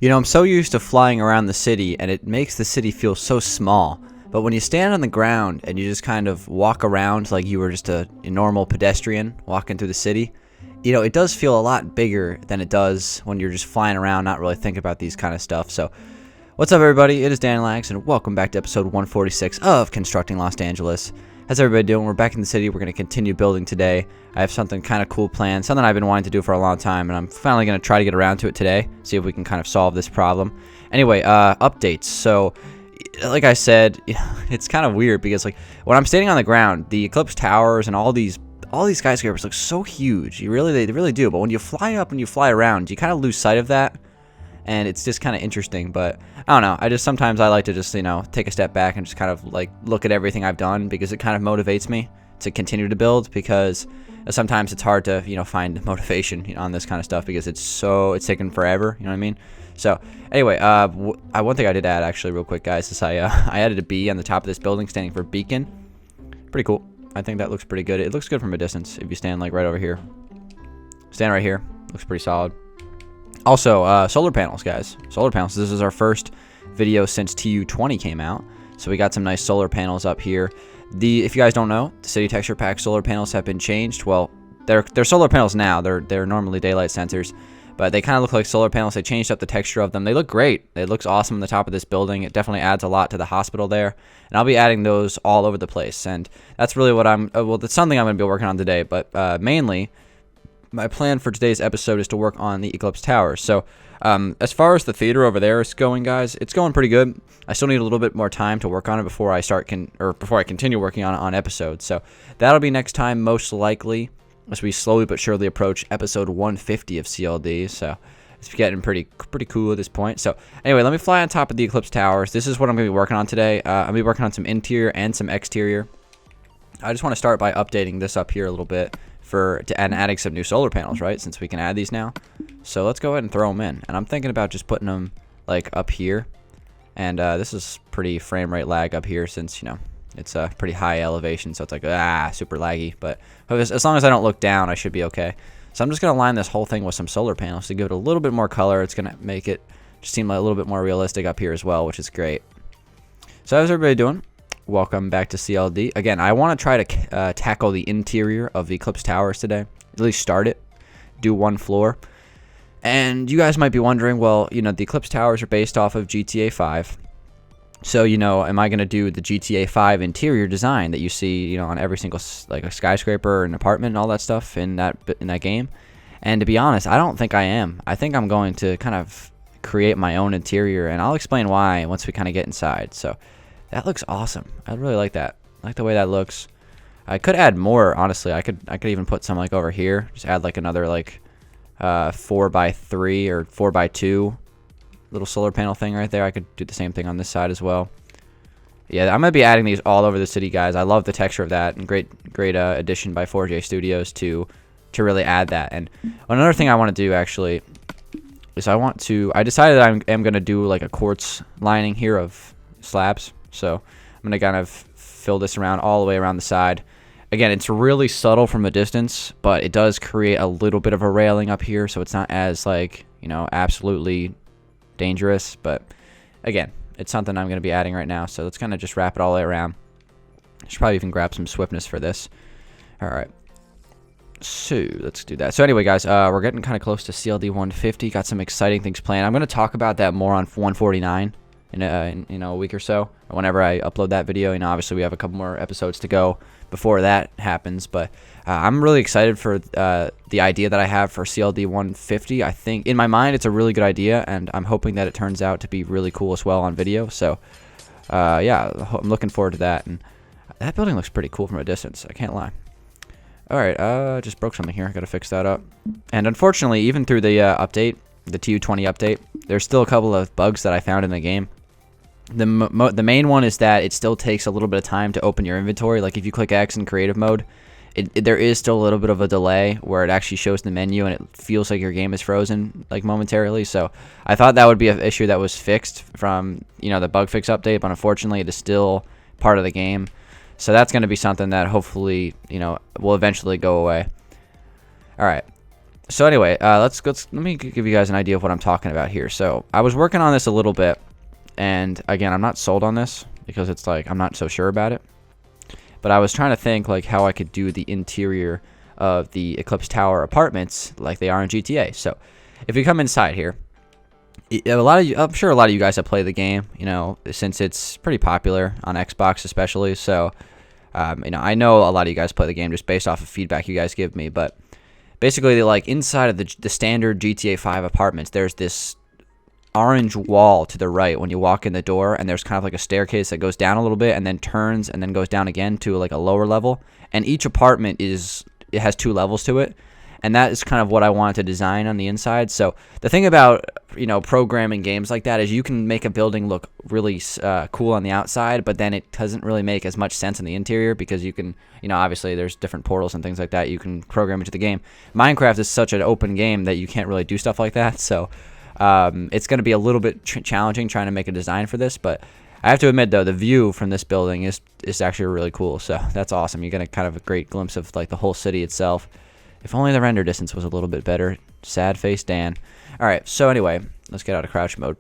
You know, I'm so used to flying around the city, and it makes the city feel so small. But when you stand on the ground and you just kind of walk around like you were just a normal pedestrian walking through the city, you know, it does feel a lot bigger than it does when you're just flying around, not really thinking about these kind of stuff. So, what's up, everybody? It is Dangeles, and welcome back to episode 146 of Constructing Los Angeles. How's everybody doing? We're back in the city. We're going to continue building today. I have something kind of cool planned, something I've been wanting to do for a long time, and I'm finally going to try to get around to it today, see if we can kind of solve this problem. Anyway, updates. So, like I said, it's kind of weird because like when I'm standing on the ground, the Eclipse towers and all these skyscrapers look so huge. They really do. But when you fly up and you fly around, you kind of lose sight of that. And it's just kind of interesting, but I don't know. Sometimes I like to just, take a step back and just kind of like look at everything I've done, because it kind of motivates me to continue to build, because sometimes it's hard to, find motivation, on this kind of stuff, because it's taken forever, you know what I mean? So anyway, one thing I did add actually real quick, guys, is I added a bee on the top of this building standing for beacon. Pretty cool. I think that looks pretty good. It looks good from a distance if you stand like right over here. Stand right here. Looks pretty solid. Also, solar panels, guys. Solar panels. This is our first video since TU20 came out. So we got some nice solar panels up here. If you guys don't know, the City Texture Pack solar panels have been changed. Well, they're solar panels now. They're normally daylight sensors, but they kind of look like solar panels. They changed up the texture of them. They look great. It looks awesome on the top of this building. It definitely adds a lot to the hospital there. And I'll be adding those all over the place. And that's really what that's something I'm going to be working on today. But mainly, my plan for today's episode is to work on the Eclipse Towers. So, as far as the theater over there is going, guys, it's going pretty good. I still need a little bit more time to work on it before I continue working on episodes. So that'll be next time, most likely, as we slowly but surely approach episode 150 of CLD. So it's getting pretty cool at this point. So anyway, let me fly on top of the Eclipse Towers. This is what I'm going to be working on today. I'll be working on some interior and some exterior. I just want to start by updating this up here a little bit and adding some new solar panels, right? Since we can add these now. So let's go ahead and throw them in. And I'm thinking about just putting them like up here. And this is pretty frame rate lag up here, since it's a pretty high elevation, so it's like super laggy. But as long as I don't look down, I should be okay. So I'm just gonna line this whole thing with some solar panels to give it a little bit more color. It's gonna make it just seem like a little bit more realistic up here as well, which is great. So how's everybody doing? Welcome back to CLD. Again, I want to try to tackle the interior of the Eclipse Towers today. At least start it. Do one floor. And you guys might be wondering, well, the Eclipse Towers are based off of GTA 5. So, am I going to do the GTA 5 interior design that you see, on every single, like a skyscraper or an apartment and all that stuff in that game? And to be honest, I don't think I am. I think I'm going to kind of create my own interior, and I'll explain why once we kind of get inside. So that looks awesome. I really like that. I like the way that looks. I could add more, honestly. I could even put some like over here. Just add like another like 4x3 or 4x2 little solar panel thing right there. I could do the same thing on this side as well. Yeah, I'm gonna be adding these all over the city, guys. I love the texture of that, and great addition by 4J Studios to really add that. And another thing I want to do actually is I decided I am gonna do like a quartz lining here of slabs. So I'm going to kind of fill this around all the way around the side. Again, it's really subtle from a distance, but it does create a little bit of a railing up here, so it's not as like, absolutely dangerous. But again, it's something I'm going to be adding right now, so let's kind of just wrap it all the way around. Should probably even grab some swiftness for this. All right. So let's do that. So anyway, guys, we're getting kind of close to CLD 150. Got some exciting things planned. I'm going to talk about that more on 149. In a week or so, or whenever I upload that video. Obviously we have a couple more episodes to go before that happens, but I'm really excited for the idea that I have for CLD 150. I think in my mind it's a really good idea, and I'm hoping that it turns out to be really cool as well on video. So yeah, I'm looking forward to that. And that building looks pretty cool from a distance, I can't lie. Alright, just broke something here. I gotta fix that up. And unfortunately, even through the update, the TU20 update, there's still a couple of bugs that I found in the game. The main one is that it still takes a little bit of time to open your inventory. Like if you click X in creative mode, there is still a little bit of a delay where it actually shows the menu and it feels like your game is frozen like momentarily. So I thought that would be an issue that was fixed from the bug fix update, but unfortunately it is still part of the game. So that's going to be something that hopefully will eventually go away. All right. So anyway, let me give you guys an idea of what I'm talking about here. So I was working on this a little bit, and again, I'm not sold on this because it's like I'm not so sure about it. But I was trying to think like how I could do the interior of the Eclipse Tower apartments like they are in GTA. So if you come inside here, I'm sure a lot of you guys have played the game, you know, since it's pretty popular on Xbox especially. So you know, I know a lot of you guys play the game just based off of feedback you guys give me. But basically, like inside of the standard GTA 5 apartments, there's this orange wall to the right when you walk in the door, and there's kind of like a staircase that goes down a little bit and then turns and then goes down again to like a lower level. And each apartment it has 2 levels to it, and that is kind of what I wanted to design on the inside. So the thing about, you know, programming games like that is you can make a building look really cool on the outside, but then it doesn't really make as much sense in the interior because you can, you know, obviously there's different portals and things like that you can program into the game. Minecraft is such an open game that you can't really do stuff like that. So it's going to be a little bit challenging trying to make a design for this, but I have to admit though, the view from this building is actually really cool. So that's awesome. You get a kind of a great glimpse of like the whole city itself. If only the render distance was a little bit better. Sad face Dan. All right, so anyway, let's get out of crouch mode.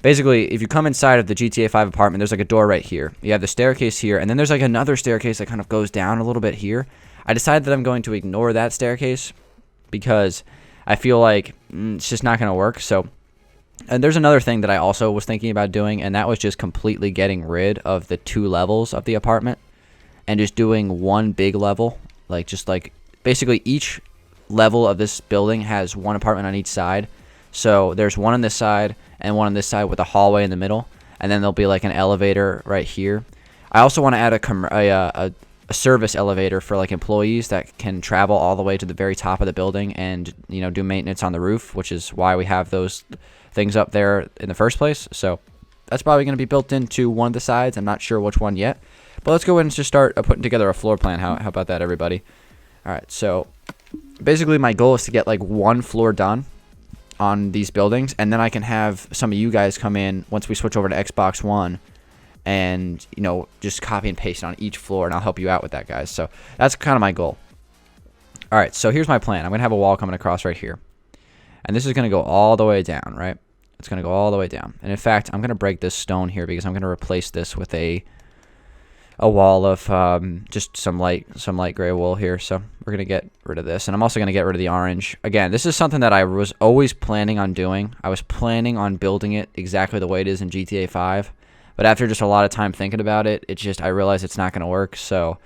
Basically, if you come inside of the GTA 5 apartment, there's like a door right here. You have the staircase here, and then there's like another staircase that kind of goes down a little bit here. I decided that I'm going to ignore that staircase because I feel like it's just not going to work. So, and there's another thing that I also was thinking about doing, and that was just completely getting rid of the 2 levels of the apartment and just doing one big level, like just like basically each level of this building has 1 apartment on each side. So there's one on this side and one on this side with a hallway in the middle, and then there'll be like an elevator right here. I also want to add a service elevator for like employees that can travel all the way to the very top of the building and, you know, do maintenance on the roof, which is why we have those things up there in the first place. So that's probably going to be built into one of the sides. I'm not sure which one yet, but let's go ahead and just start putting together a floor plan. How about that, everybody? All right, so basically my goal is to get like 1 floor done on these buildings, and then I can have some of you guys come in once we switch over to Xbox One and, you know, just copy and paste on each floor, and I'll help you out with that, guys. So that's kind of my goal. All right, so here's my plan. I'm going to have a wall coming across right here, and this is going to go all the way down, right? It's going to go all the way down. And in fact, I'm going to break this stone here because I'm going to replace this with a wall of just some light gray wool here. So we're going to get rid of this, and I'm also going to get rid of the orange. Again, this is something that I was always planning on doing. I was planning on building it exactly the way it is in GTA 5, but after just a lot of time thinking about it, I realized it's not going to work. So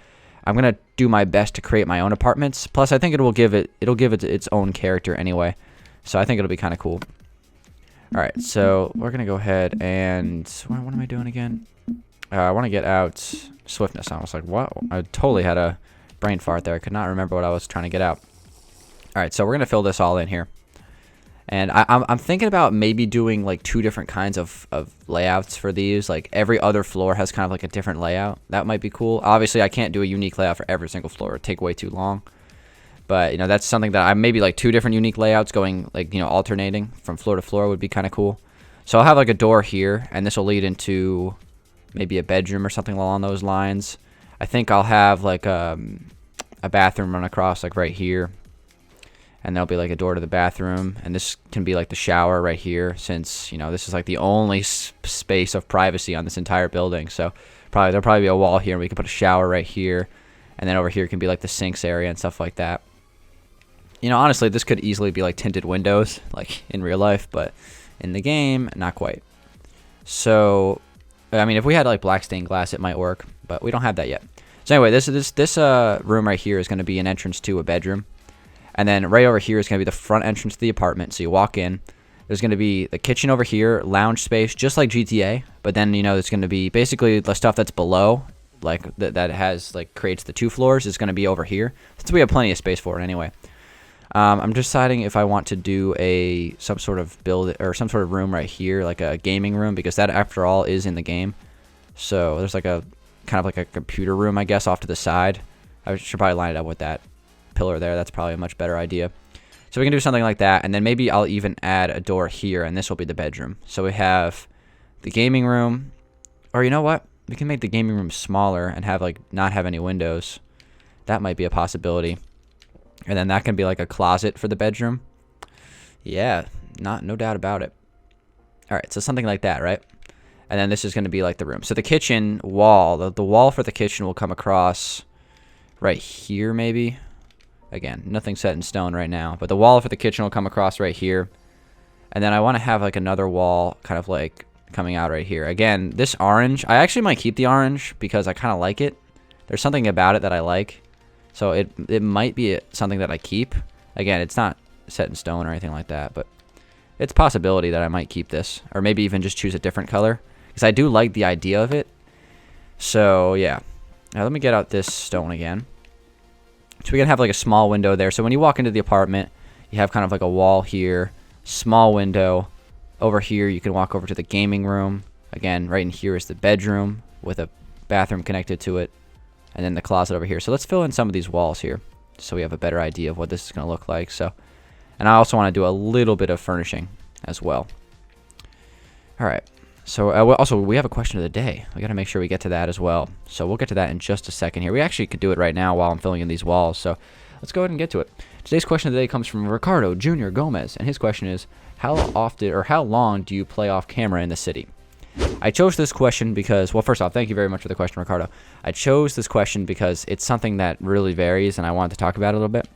I'm going to do my best to create my own apartments. Plus, I think it'll give it its own character anyway. So I think it'll be kind of cool. All right, so we're going to go ahead and what am I doing again? I want to get out swiftness. I was like, what? I totally had a brain fart there. I could not remember what I was trying to get out. All right, so we're going to fill this all in here. And I'm thinking about maybe doing like 2 different kinds of layouts for these. Like every other floor has kind of like a different layout. That might be cool. Obviously, I can't do a unique layout for every single floor. It'd take way too long. But, you know, that's something that I maybe like 2 different unique layouts going like, you know, alternating from floor to floor would be kind of cool. So I'll have like a door here, and this will lead into maybe a bedroom or something along those lines. I think I'll have like a bathroom run across like right here, and there'll be like a door to the bathroom, and this can be like the shower right here, since, you know, this is like the only space of privacy on this entire building. So there'll probably be a wall here, and we can put a shower right here, and then over here can be like the sinks area and stuff like that. You know, honestly, this could easily be like tinted windows like in real life, but in the game, not quite. So I mean, if we had like black stained glass, it might work, but we don't have that yet. So anyway, this room right here is going to be an entrance to a bedroom, and then right over here is going to be the front entrance to the apartment. So you walk in, there's going to be the kitchen over here, lounge space, just like GTA, but then, you know, there's going to be basically the stuff that's below, like that has like creates the 2 floors, is going to be over here, since we have plenty of space for it anyway. I'm deciding if I want to do some sort of room right here, like a gaming room, because that, after all, is in the game. So there's like a kind of like a computer room, I guess, off to the side. I should probably line it up with that pillar there. That's probably a much better idea. So we can do something like that, and then maybe I'll even add a door here, and this will be the bedroom. So we have the gaming room, or you know what? We can make the gaming room smaller and have like not have any windows. That might be a possibility. And then that can be like a closet for the bedroom. Yeah, no doubt about it. All right, so something like that, right? And then this is going to be like the room. So the kitchen wall, the wall for the kitchen will come across right here maybe. Again, nothing set in stone right now, but the wall for the kitchen will come across right here. And then I want to have like another wall kind of like coming out right here. Again, this orange, I actually might keep the orange because I kind of like it. There's something about it that I like. So it might be something that I keep. Again, it's not set in stone or anything like that, but it's a possibility that I might keep this, or maybe even just choose a different color because I do like the idea of it. So yeah, now let me get out this stone again. So we're gonna have like a small window there. So when you walk into the apartment, you have kind of like a wall here, small window. Over here, you can walk over to the gaming room. Again, right in here is the bedroom with a bathroom connected to it, and then the closet over here. So let's fill in some of these walls here so we have a better idea of what this is gonna look like. So. And I also want to do a little bit of furnishing as well. All right. So also, we have a question of the day. We got to make sure we get to that as well. So we'll get to that in just a second here. We actually could do it right now while I'm filling in these walls. So let's go ahead and get to it. Today's question of the day comes from Ricardo Jr. Gomez. And his question is, how often or how long do you play off camera in the city? I chose this question because, well, first off, thank you very much for the question, Ricardo. I chose this question because it's something that really varies, and I wanted to talk about it a little bit.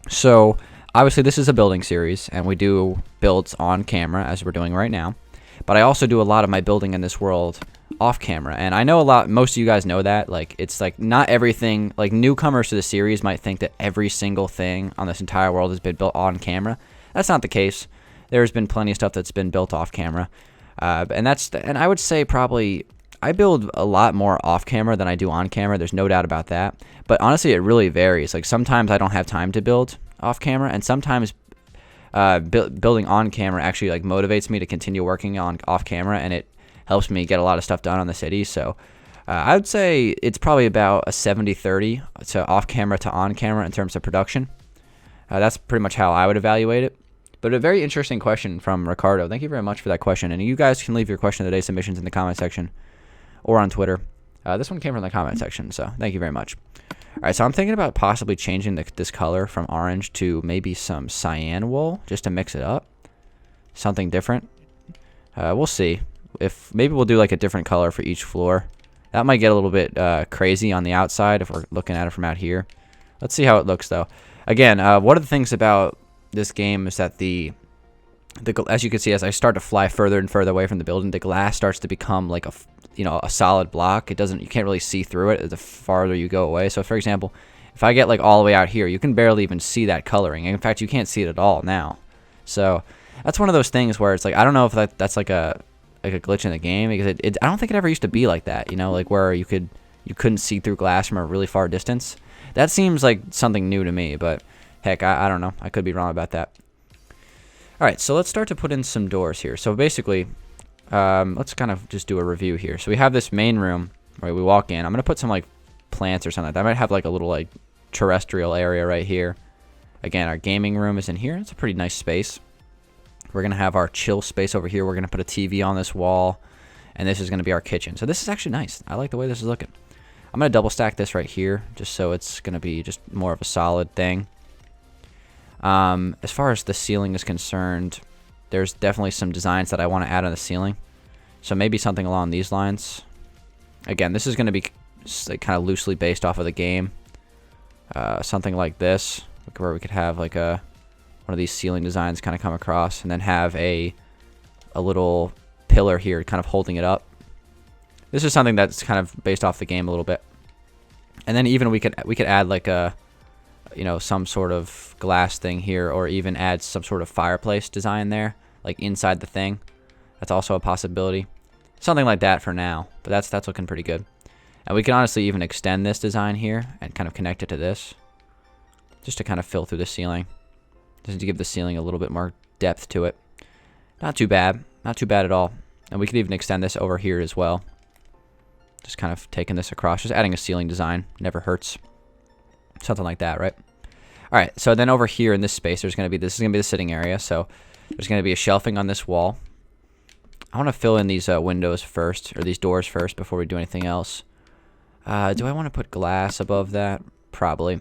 So obviously, this is a building series, and we do builds on camera, as we're doing right now. But I also do a lot of my building in this world off camera. And I know most of you guys know that. Like, it's like not everything, like newcomers to the series might think that every single thing on this entire world has been built on camera. That's not the case. There's been plenty of stuff that's been built off camera. And I would say probably I build a lot more off camera than I do on camera. There's no doubt about that. But honestly, it really varies. Like sometimes I don't have time to build off camera, and sometimes building on camera actually like motivates me to continue working on off camera, and it helps me get a lot of stuff done on the city. So I would say it's probably about a 70-30 to off camera to on camera in terms of production. That's pretty much how I would evaluate it. But a very interesting question from Ricardo. Thank you very much for that question. And you guys can leave your question of the day submissions in the comment section or on Twitter. This one came from the comment section, so thank you very much. All right, so I'm thinking about possibly changing this color from orange to maybe some cyan wool just to mix it up. Something different. We'll see. Maybe we'll do like a different color for each floor. That might get a little bit crazy on the outside if we're looking at it from out here. Let's see how it looks though. Again, one of the things about this game is that as you can see, as I start to fly further and further away from the building, the glass starts to become like a solid block. You can't really see through it the farther you go away. So for example, if I get like all the way out here, you can barely even see that coloring. In fact, you can't see it at all now. So that's one of those things where it's like, I don't know if that's like a glitch in the game, because I don't think it ever used to be like that, like where you couldn't see through glass from a really far distance. That seems like something new to me, but heck, I don't know. I could be wrong about that. All right, so let's start to put in some doors here. So basically, let's kind of just do a review here. So we have this main room where we walk in. I'm gonna put some like plants or something like that. I might have like a little like terrestrial area right here. Again, our gaming room is in here. It's a pretty nice space. We're gonna have our chill space over here. We're gonna put a TV on this wall, and this is gonna be our kitchen. So this is actually nice. I like the way this is looking. I'm gonna double stack this right here, just so it's gonna be just more of a solid thing. As far as the ceiling is concerned, there's definitely some designs that I want to add on the ceiling. So maybe something along these lines. Again, this is going to be like kind of loosely based off of the game. Something like this, where we could have like one of these ceiling designs kind of come across, and then have a little pillar here kind of holding it up. This is something that's kind of based off the game a little bit. And then even we could add like some sort of glass thing here, or even add some sort of fireplace design there, like inside the thing. That's also a possibility. Something like that for now, but that's looking pretty good. And we can honestly even extend this design here and kind of connect it to this, just to kind of fill through the ceiling, just to give the ceiling a little bit more depth to it. Not too bad, not too bad at all. And we could even extend this over here as well. Just kind of taking this across, just adding a ceiling design, never hurts. Something like that, right? All right, so then over here in this space, this is going to be the sitting area. So there's going to be a shelving on this wall. I want to fill in these windows first, or these doors first, before we do anything else. Do I want to put glass above that? Probably.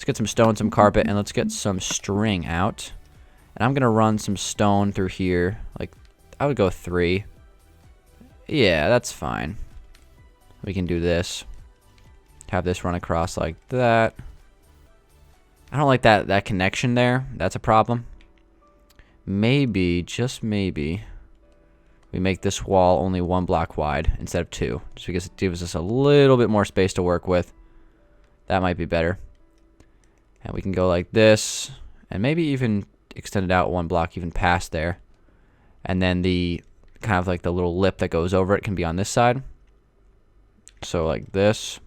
Let's get some stone, some carpet, and let's get some string out. And I'm going to run some stone through here. Like, I would go 3. Yeah, that's fine. We can do this. Have this run across like that. I don't like that connection there. That's a problem. Maybe, just maybe, we make this wall only 1 block wide instead of 2. Just because it gives us a little bit more space to work with. That might be better. And we can go like this. And maybe even extend it out 1 block even past there. And then the kind of like the little lip that goes over it can be on this side. So like this.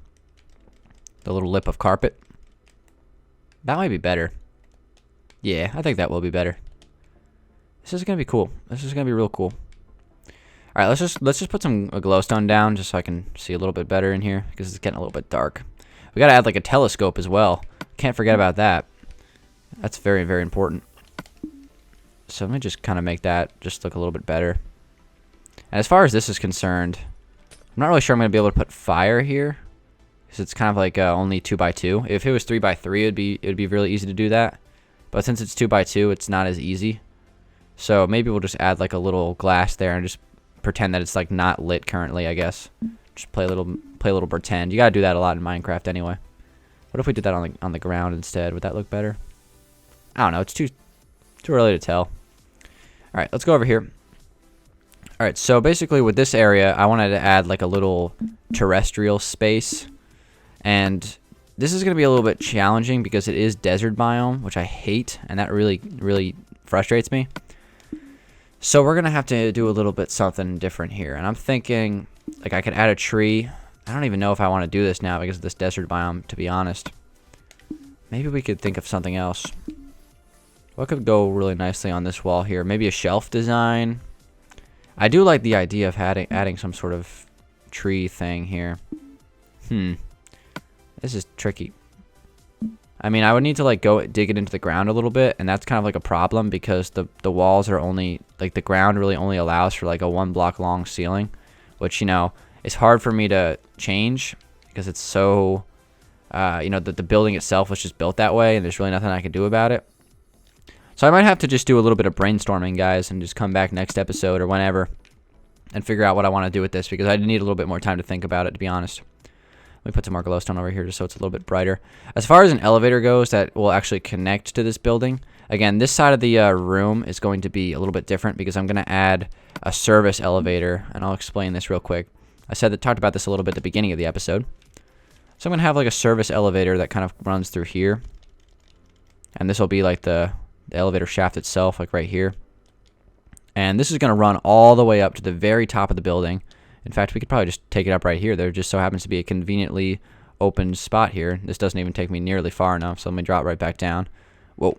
The little lip of carpet. That might be better. Yeah, I think that will be better. This is gonna be cool. This is gonna be real cool. All right, let's just put some glowstone down just so I can see a little bit better in here because it's getting a little bit dark. We gotta add like a telescope as well. Can't forget about that. That's very, very important. So let me just kind of make that just look a little bit better. And as far as this is concerned, I'm not really sure I'm gonna be able to put fire here. It's kind of like only 2x2. If it was 3x3, it'd be really easy to do that. But since it's 2x2, it's not as easy. So maybe we'll just add like a little glass there and just pretend that it's like not lit currently, I guess. Just play a little pretend. You gotta do that a lot in Minecraft anyway. What if we did that on the ground instead? Would that look better? I don't know. It's too early to tell. All right, let's go over here. All right, so basically with this area, I wanted to add like a little terrestrial space. And this is going to be a little bit challenging because it is desert biome, which I hate, and that really, really frustrates me. So we're going to have to do a little bit something different here. And I'm thinking, like, I could add a tree. I don't even know if I want to do this now because of this desert biome, to be honest. Maybe we could think of something else. What could go really nicely on this wall here? Maybe a shelf design. I do like the idea of adding some sort of tree thing here. This is tricky. I mean, I would need to like go dig it into the ground a little bit, and that's kind of like a problem because the walls are only like the ground really only allows for like a 1 block long ceiling, which, you know, is hard for me to change because it's so you know, the building itself was just built that way and there's really nothing I can do about it. So I might have to just do a little bit of brainstorming, guys, and just come back next episode or whenever and figure out what I want to do with this because I need a little bit more time to think about it, to be honest. Let me put some more glowstone over here just so it's a little bit brighter. As far as an elevator goes that will actually connect to this building, again, this side of the room is going to be a little bit different because I'm going to add a service elevator, and I'll explain this real quick. I talked about this a little bit at the beginning of the episode. So I'm going to have like a service elevator that kind of runs through here, and this will be like the elevator shaft itself, like right here. And this is going to run all the way up to the very top of the building. In fact, we could probably just take it up right here. There just so happens to be a conveniently open spot here. This doesn't even take me nearly far enough, so let me drop right back down. Whoa.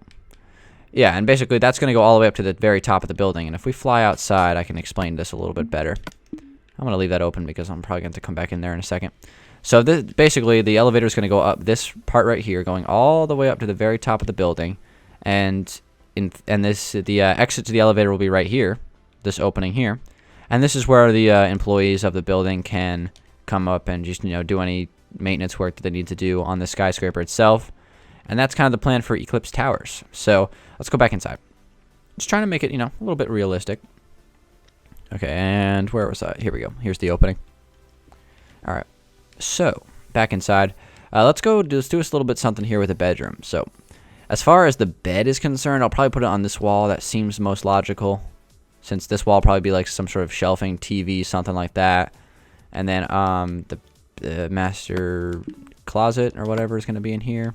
Yeah, and basically that's going to go all the way up to the very top of the building. And if we fly outside, I can explain this a little bit better. I'm going to leave that open because I'm probably going to come back in there in a second. So basically, the elevator is going to go up this part right here, going all the way up to the very top of the building. And the exit to the elevator will be right here, this opening here. And this is where the employees of the building can come up and just, you know, do any maintenance work that they need to do on the skyscraper itself. And that's kind of the plan for Eclipse Towers. So let's go back inside. Just trying to make it, you know, a little bit realistic. Okay, and where was I? Here we go. Here's the opening. All right. So back inside. Let's do us a little bit something here with the bedroom. So as far as the bed is concerned, I'll probably put it on this wall. That seems most logical, since this wall will probably be like some sort of shelving, TV, something like that. And then the master closet or whatever is going to be in here.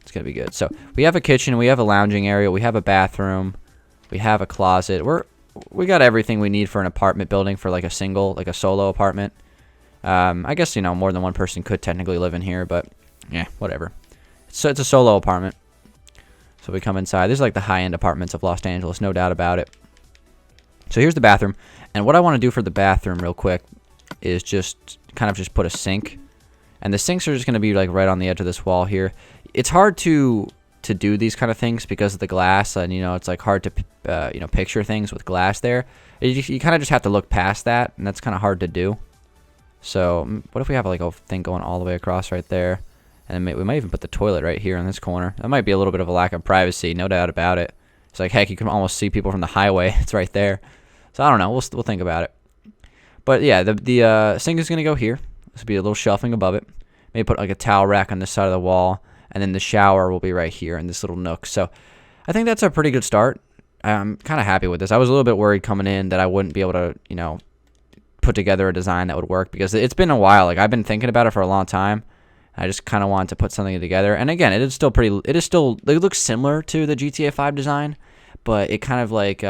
It's going to be good. So we have a kitchen, we have a lounging area, we have a bathroom, we have a closet. We got everything we need for an apartment building for like a solo apartment. I guess, you know, more than one person could technically live in here, but yeah, whatever. So it's a solo apartment. So we come inside. This is like the high-end apartments of Los Angeles, no doubt about it. So here's the bathroom, and what I want to do for the bathroom real quick is just kind of just put a sink, and the sinks are just going to be like right on the edge of this wall here. It's hard to do these kind of things because of the glass, and you know, it's like hard to you know, picture things with glass there. You kind of just have to look past that, and that's kind of hard to do. So what if we have like a thing going all the way across right there, And then we might even put the toilet right here in this corner. That might be a little bit of a lack of privacy, no doubt about it. It's like, heck, you can almost see people from the highway. It's right there. So I don't know. We'll think about it. But yeah, the sink is going to go here. This will be a little shelving above it. Maybe put like a towel rack on this side of the wall. And then the shower will be right here in this little nook. So I think that's a pretty good start. I'm kind of happy with this. I was a little bit worried coming in that I wouldn't be able to, put together a design that would work, because it's been a while. Like, I've been thinking about it for a long time. I just kind of wanted to put something together. And again, it looks similar to the GTA 5 design, but it kind of like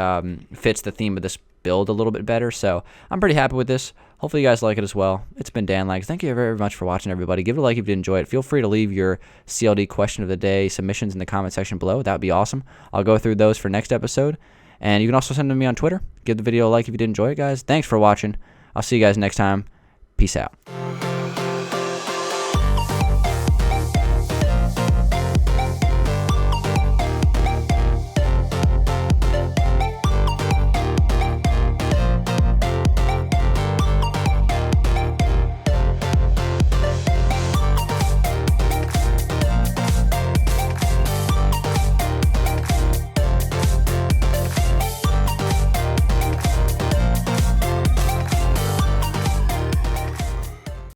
fits the theme of this build a little bit better. So I'm pretty happy with this. Hopefully you guys like it as well. It's been Dan Lags. Thank you very much for watching, everybody. Give it a like if you did enjoy it. Feel free to leave your CLD question of the day submissions in the comment section below. That would be awesome. I'll go through those for next episode. And you can also send them to me on Twitter. Give the video a like if you did enjoy it, guys. Thanks for watching. I'll see you guys next time. Peace out.